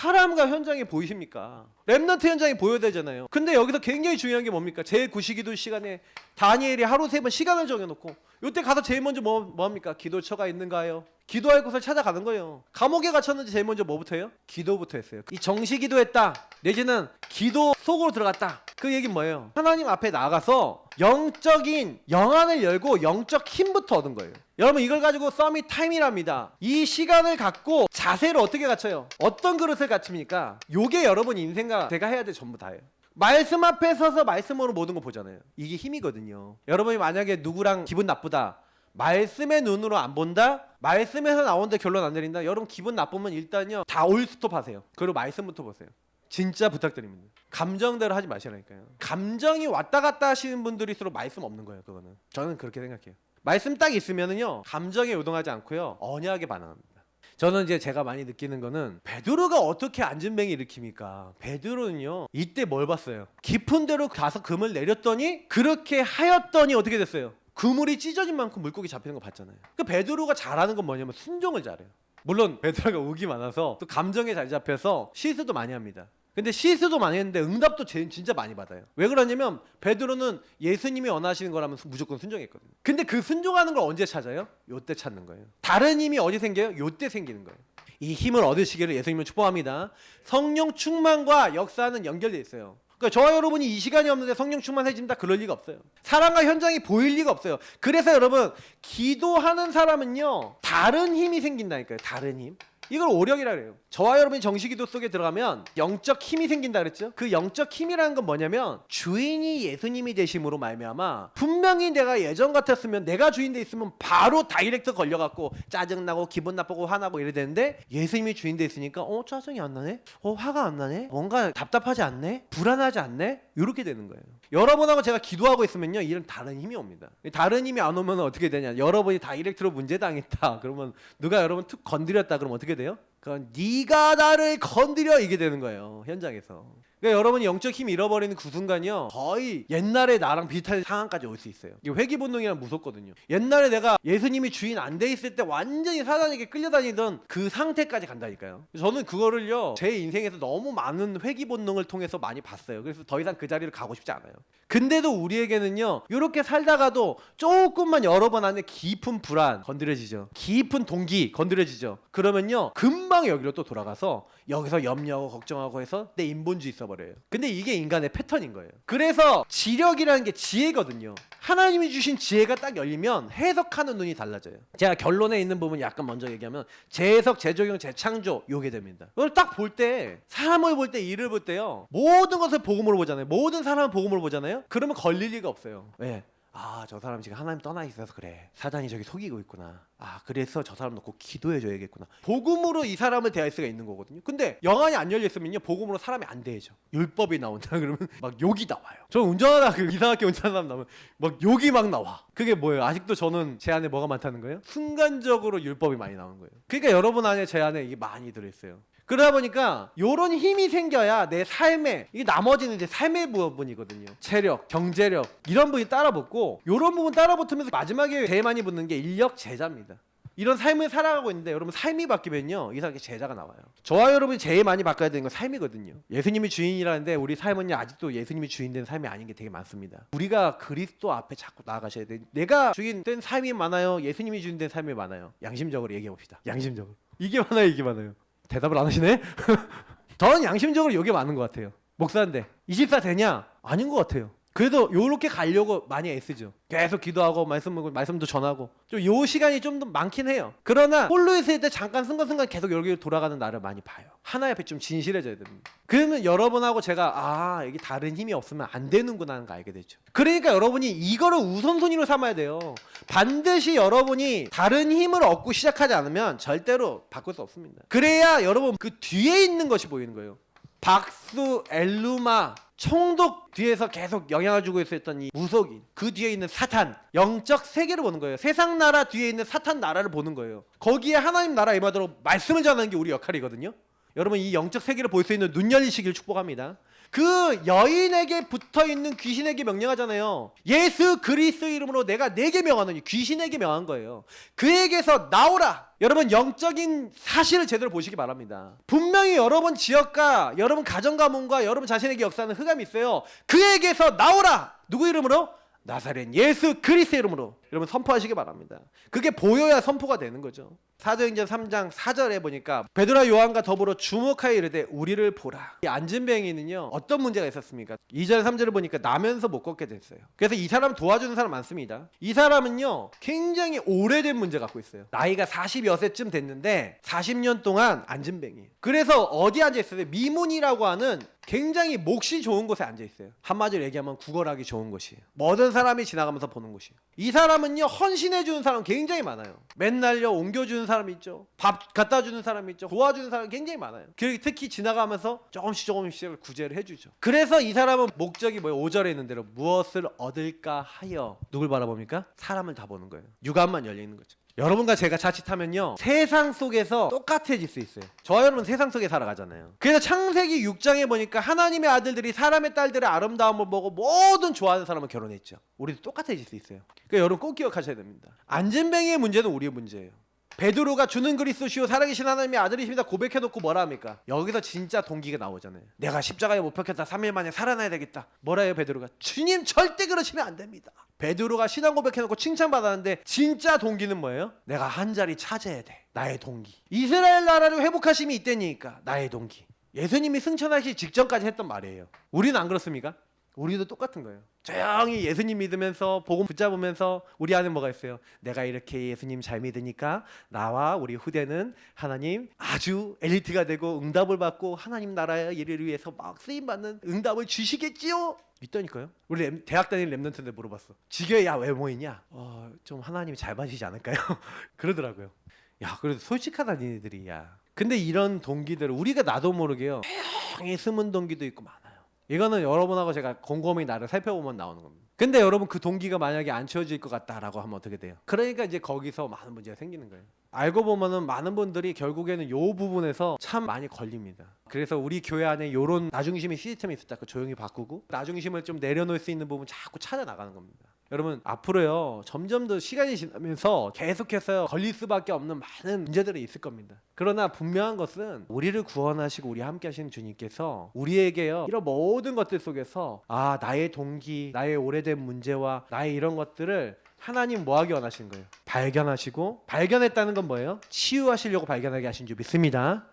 사람과 현장이 보이십니까? 렘넌트 현장이 보여야 되잖아요. 근데 여기서 굉장히 중요한 게 뭡니까? 제9시기도 시간에 다니엘이 하루 3번 시간을 정해놓고 이때 가서 제일 먼저 뭐합니까? 기도처가 있는가요? 기도할 곳을 찾아가는 거예요. 감옥에 갇혔는지 제일 먼저 뭐부터 해요? 기도부터 했어요. 이 정시기도했다 내지는 기도 속으로 들어갔다. 그 얘기는 뭐예요? 하나님 앞에 나가서 영적인 영안을 열고 영적 힘부터 얻은 거예요. 여러분 이걸 가지고 서밋 타임이랍니다. 이 시간을 갖고 자세를 어떻게 갖춰요? 어떤 그릇을 갖춥니까? 요게 여러분 인생과 제가 해야 될 전부 다예요. 말씀 앞에 서서 말씀으로 모든 거 보잖아요. 이게 힘이거든요. 여러분이 만약에 누구랑 기분 나쁘다, 말씀의 눈으로 안 본다, 말씀에서 나오는데 결론 안 내린다, 여러분 기분 나쁘면 일단요 다 올 스톱 하세요. 그리고 말씀부터 보세요. 진짜 부탁드립니다. 감정대로 하지 마시라니까요. 감정이 왔다 갔다 하시는 분들일수록 말씀 없는 거예요. 그거는 저는 그렇게 생각해요. 말씀 딱 있으면은요 감정에 요동하지 않고요 언약에 반응합니다. 저는 이제 제가 많이 느끼는 거는 베드로가 어떻게 안진뱅이 일으킵니까? 베드로는요 이때 뭘 봤어요? 깊은 데로 가서 금을 내렸더니 그렇게 하였더니 어떻게 됐어요? 그물이 찢어진 만큼 물고기 잡히는 거 봤잖아요. 그 베드로가 잘하는 건 뭐냐면 순종을 잘해요. 물론 베드로가 욱이 많아서 또 감정에 잘 잡혀서 실수도 많이 합니다. 근데 실수도 많이 했는데 응답도 진짜 많이 받아요. 왜 그러냐면 베드로는 예수님이 원하시는 거라면 무조건 순종했거든요. 근데 그 순종하는 걸 언제 찾아요? 요때 찾는 거예요. 다른 힘이 어디 생겨요? 요때 생기는 거예요. 이 힘을 얻으시기를 예수님을 축복합니다. 성령 충만과 역사는 연결되어 있어요. 그러니까 저와 여러분이 이 시간이 없는데 성령 충만해진다 그럴 리가 없어요. 사랑과 현장이 보일 리가 없어요. 그래서 여러분 기도하는 사람은요 다른 힘이 생긴다니까요. 다른 힘. 이걸 오력이라 그래요. 저와 여러분이 정시기도 속에 들어가면 영적 힘이 생긴다 그랬죠. 그 영적 힘이라는 건 뭐냐면 주인이 예수님이 되심으로 말미암아 분명히 내가 예전 같았으면 내가 주인 돼 있으면 바로 다이렉트 걸려갖고 짜증나고 기분 나쁘고 화나고 이래 되는데 예수님이 주인 돼 있으니까 짜증이 안 나네? 화가 안 나네? 뭔가 답답하지 않네? 불안하지 않네? 이렇게 되는 거예요. 여러분하고 제가 기도하고 있으면요 이런 다른 힘이 옵니다. 다른 힘이 안 오면 어떻게 되냐? 여러분이 다이렉트로 문제 당했다 그러면 누가 여러분 툭 건드렸다 그러면 어떻게 돼요? 그건 네가 나를 건드려 이게 되는 거예요. 현장에서. 그러니까 여러분이 영적 힘 잃어버리는 그 순간이요 거의 옛날에 나랑 비슷한 상황까지 올 수 있어요. 이게 회귀 본능이랑 무섭거든요. 옛날에 내가 예수님이 주인 안 돼 있을 때 완전히 사단에게 끌려다니던 그 상태까지 간다니까요. 저는 그거를요 제 인생에서 너무 많은 회귀 본능을 통해서 많이 봤어요. 그래서 더 이상 그 자리를 가고 싶지 않아요. 근데도 우리에게는요 이렇게 살다가도 조금만 여러 번 안에 깊은 불안 건드려지죠. 깊은 동기 건드려지죠. 그러면요 금방 여기로 또 돌아가서 여기서 염려하고 걱정하고 해서 내 인본주의 있어버려요. 근데 이게 인간의 패턴인 거예요. 그래서 지력이라는 게 지혜거든요. 하나님이 주신 지혜가 딱 열리면 해석하는 눈이 달라져요. 제가 결론에 있는 부분 약간 먼저 얘기하면 재해석, 재적용, 재창조 요게 됩니다. 이걸 딱 볼 때 사람을 볼 때 일을 볼 때요 모든 것을 복음으로 보잖아요. 모든 사람을 복음으로 보잖아요. 그러면 걸릴 리가 없어요. 왜? 저 사람 지금 하나님 떠나 있어서 그래. 사단이 저기 속이고 있구나. 그래서 저 사람 놓고 기도해줘야겠구나. 복음으로 이 사람을 대할 수가 있는 거거든요. 근데 영안이 안 열렸으면요 복음으로 사람이 안 대해져. 율법이 나온다 그러면 막 욕이 나와요. 저 운전하다 이상하게 운전하는 사람 나오면 막 욕이 막 나와. 그게 뭐예요? 아직도 저는 제 안에 뭐가 많다는 거예요? 순간적으로 율법이 많이 나오는 거예요. 그러니까 여러분 안에 제 안에 이게 많이 들어있어요. 그러다 보니까 요런 힘이 생겨야 내 삶에 이게 나머지는 이제 삶의 부분이거든요. 체력, 경제력 이런 부분이 따라붙고 요런 부분 따라붙으면서 마지막에 제일 많이 붙는 게 인력, 제자입니다. 이런 삶을 살아가고 있는데 여러분 삶이 바뀌면요 이상하게 제자가 나와요. 저와 여러분이 제일 많이 바꿔야 되는 건 삶이거든요. 예수님이 주인이라는데 우리 삶은요 아직도 예수님이 주인 된 삶이 아닌 게 되게 많습니다. 우리가 그리스도 앞에 자꾸 나아가셔야 돼. 내가 주인 된 삶이 많아요? 예수님이 주인 된 삶이 많아요? 양심적으로 얘기해 봅시다. 양심적으로. 이게 많아요 이게 많아요? 대답을 안 하시네? 저는 양심적으로 이게 많은 것 같아요. 목사인데 24 되냐? 아닌 것 같아요. 그래도 요렇게 가려고 많이 애쓰죠. 계속 기도하고 말씀도 전하고 좀 요 시간이 좀 더 많긴 해요. 그러나 홀로 있을 때 잠깐 순간순간 계속 여기로 돌아가는 나를 많이 봐요. 하나의 앞에 좀 진실해져야 됩니다. 그러면 여러분하고 제가 이게 다른 힘이 없으면 안 되는구나 하는 거 알게 되죠. 그러니까 여러분이 이거를 우선순위로 삼아야 돼요. 반드시 여러분이 다른 힘을 얻고 시작하지 않으면 절대로 바꿀 수 없습니다. 그래야 여러분 그 뒤에 있는 것이 보이는 거예요. 박수, 엘루마, 총독 뒤에서 계속 영향을 주고 있었던 이 무속인, 그 뒤에 있는 사탄, 영적 세계를 보는 거예요. 세상 나라 뒤에 있는 사탄 나라를 보는 거예요. 거기에 하나님 나라 임하도록 말씀을 전하는 게 우리 역할이거든요. 여러분 이 영적 세계를 볼 수 있는 눈 열리시길 축복합니다. 그 여인에게 붙어있는 귀신에게 명령하잖아요. 예수 그리스도 이름으로 내가 내게 명하노니, 귀신에게 명한 거예요. 그에게서 나오라. 여러분, 영적인 사실을 제대로 보시기 바랍니다. 분명히 여러분 지역과 여러분 가정가문과 여러분 자신에게 역사하는 흑암이 있어요. 그에게서 나오라. 누구 이름으로? 나사렛 예수 그리스도 이름으로. 여러분 선포하시기 바랍니다. 그게 보여야 선포가 되는 거죠. 사도행전 3장 4절에 보니까 베드로와 요한과 더불어 주목하여 이르되 우리를 보라. 이 안진뱅이는요 어떤 문제가 있었습니까? 2절 3절을 보니까 나면서 못 걷게 됐어요. 그래서 이 사람 도와주는 사람 많습니다. 이 사람은요 굉장히 오래된 문제 갖고 있어요. 나이가 40여세쯤 됐는데 40년 동안 안진뱅이에요. 그래서 어디 앉아 있어요? 미문이라고 하는 굉장히 몫이 좋은 곳에 앉아 있어요. 한마디로 얘기하면 구걸하기 좋은 곳이에요. 모든 사람이 지나가면서 보는 곳이에요. 이 사람은요 헌신해 주는 사람 굉장히 많아요. 맨날요 옮겨주는 사람이 있죠. 밥 갖다 주는 사람이 있죠. 도와주는 사람이 굉장히 많아요. 특히 지나가면서 조금씩 구제를 해주죠. 그래서 이 사람은 목적이 뭐예요? 5절에 있는 대로 무엇을 얻을까 하여 누굴 바라봅니까? 사람을 다 보는 거예요. 육안만 열려있는 거죠. 여러분과 제가 자칫하면요 세상 속에서 똑같아질 수 있어요. 저와 여러분 세상 속에 살아가잖아요. 그래서 창세기 6장에 보니까 하나님의 아들들이 사람의 딸들의 아름다움을 보고 모든 좋아하는 사람을 결혼했죠. 우리도 똑같아질 수 있어요. 그러니까 여러분 꼭 기억하셔야 됩니다. 안진뱅이의 문제는 우리의 문제예요. 베드로가 주는 그리스도시요 살아계신 하나님의 아들이십니다 고백해놓고 뭐라 합니까? 여기서 진짜 동기가 나오잖아요. 내가 십자가에 못 박혔다 3일 만에 살아나야 되겠다. 뭐라 해요 베드로가? 주님 절대 그러시면 안 됩니다. 베드로가 신앙 고백해놓고 칭찬받았는데 진짜 동기는 뭐예요? 내가 한 자리 차지해야 돼. 나의 동기. 이스라엘 나라를 회복하심이 있다니까 나의 동기. 예수님이 승천하시기 직전까지 했던 말이에요. 우리는 안 그렇습니까? 우리도 똑같은 거예요. 조용히 예수님 믿으면서 복음 붙잡으면서 우리 안에 뭐가 있어요? 내가 이렇게 예수님 잘 믿으니까 나와 우리 후대는 하나님 아주 엘리트가 되고 응답을 받고 하나님 나라의 일을 위해서 막 쓰임받는 응답을 주시겠지요? 있다니까요. 우리 대학 다니는 랩런트인데 물어봤어. 지교에 야 왜 모이냐? 좀 하나님이 잘 봐주시지 않을까요? 그러더라고요. 야 그래도 솔직하다 니네들이. 야 근데 이런 동기들 우리가 나도 모르게요 조용히 숨은 동기도 있고 많아요. 이거는 여러분하고 제가 곰곰이 나를 살펴보면 나오는 겁니다. 근데 여러분 그 동기가 만약에 안 채워질 것 같다라고 하면 어떻게 돼요? 그러니까 이제 거기서 많은 문제가 생기는 거예요. 알고 보면은 많은 분들이 결국에는 요 부분에서 참 많이 걸립니다. 그래서 우리 교회 안에 요런 나중심의 시스템이 있었다. 그 조용히 바꾸고 나중심을 좀 내려놓을 수 있는 부분 자꾸 찾아 나가는 겁니다. 여러분 앞으로요 점점 더 시간이 지나면서 계속해서 걸릴 수밖에 없는 많은 문제들이 있을 겁니다. 그러나 분명한 것은 우리를 구원하시고 우리 함께 하시는 주님께서 우리에게요 이런 모든 것들 속에서 나의 동기, 나의 오래된 문제와 나의 이런 것들을 하나님 뭐하기 원하시는 거예요? 발견하시고 발견했다는 건 뭐예요? 치유하시려고 발견하게 하신 줄 믿습니다.